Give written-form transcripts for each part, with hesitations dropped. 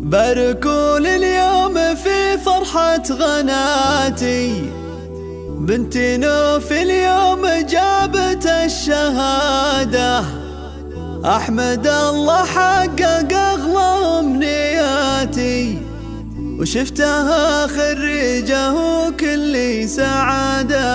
باركوا لي اليوم في فرحة غناتي، بنتي نوف اليوم جابت الشهادة، أحمد الله حقق أغلى أمنياتي، وشفتها خريجة وكل سعادة.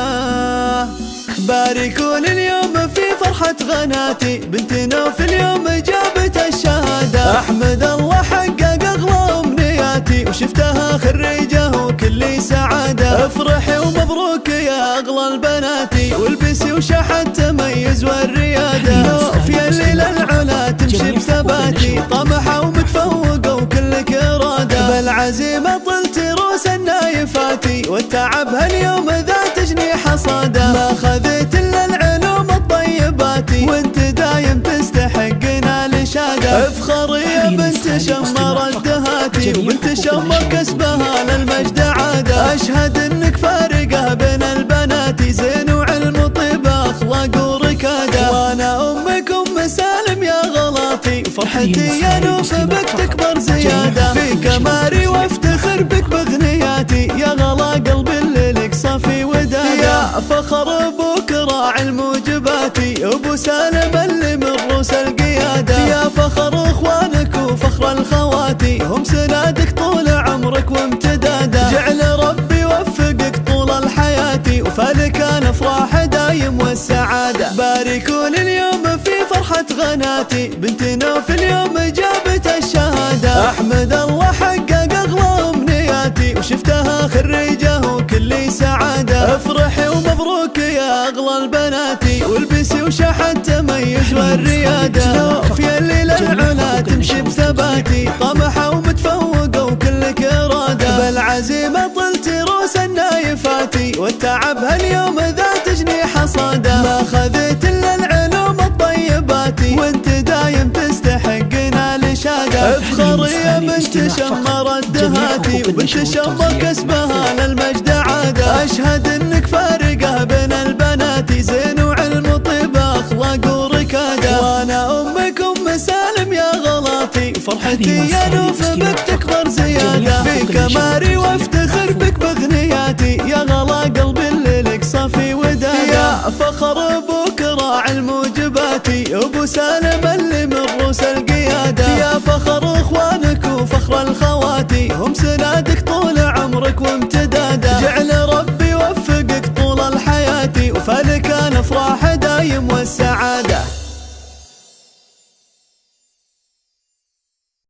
باركوا لي اليوم في فرحة غناتي، بنتي نوف اليوم جابت الشهادة، أحمد الله حقق أغلى أمنياتي، وشفتها خريجة وكل سعادة. افرحي ومبروك يا أغلى البناتي، والبسي وشحت تميز والريادة. نوف يا الليل العلا تمشي بثباتي، طمحة ومتفوقة وكلك إرادة، بالعزيمة طلت روس النايفاتي، والتعب هاليوم ذات جنيح صادة. ما خذيت إلا العلوم الطيباتي، وانت دايم تستحقنا الإشادة. افخري يا بنت شمر الدهاتي، وبنت شمر كسبها للمجد عادة. أشهد انك فارقة بين البنات، زين وعلم وطيب أخلاق وركادة. وانا أمك أم سالم يا غلاطي، وفرحتي يا نوف بك تكبر زيادة. فيك أماري وافتخر بك بغنياتي، يا غلا قلبي اللي لك صافي ودادة. يا فخر أبوك راعي الموجباتي، أبو سالم اللي من روس القيادة. يا فخر إخوانك وفخر الخواتي، هم سنادك طول عمرك وامتداده. جعل ربي يوفقك طول الحياة، وفالك الأفراح دايم والسعادة. باركوا لي اليوم في فرحة غناتي، بنتي نوف اليوم جابت الشهادة، أحمد الله حقق أغلى أمنياتي، وشفتها خريجة وكل سعادة. افرحي ومبروك يا أغلى البناتي، والبسي وشحت تميز والريادة. نوف يا الليل العلا تمشي بثباتي، طمحة ومتفوقة وكلك إرادة، بالعزيمة طلت روس النايفاتي، والتعب هاليوم ذات جنيح صادة. ما خذيت إلا العلوم الطيباتي، وانت دايم تستحقنا الإشادة. افخري يا بنت شمر الدهاتي، وبنت شمر كسبها للمجد عادة. أشهد انك فارقة بين البنات، زين وعلم وطيب أخلاق وركادة. وانا أمك أم سالم يا غلاطي، وفرحتي يا نوف بك تكبر زيادة. فيك أماري وافتخر بك بغنياتي، يا غلا قلبي اللي لك صافي ودادة. يا فخر أبوك راعي الموجباتي، أبو سالم اللي من روس القيادة. يا فخر إخوانك وفخر الخواتي، هم سنادك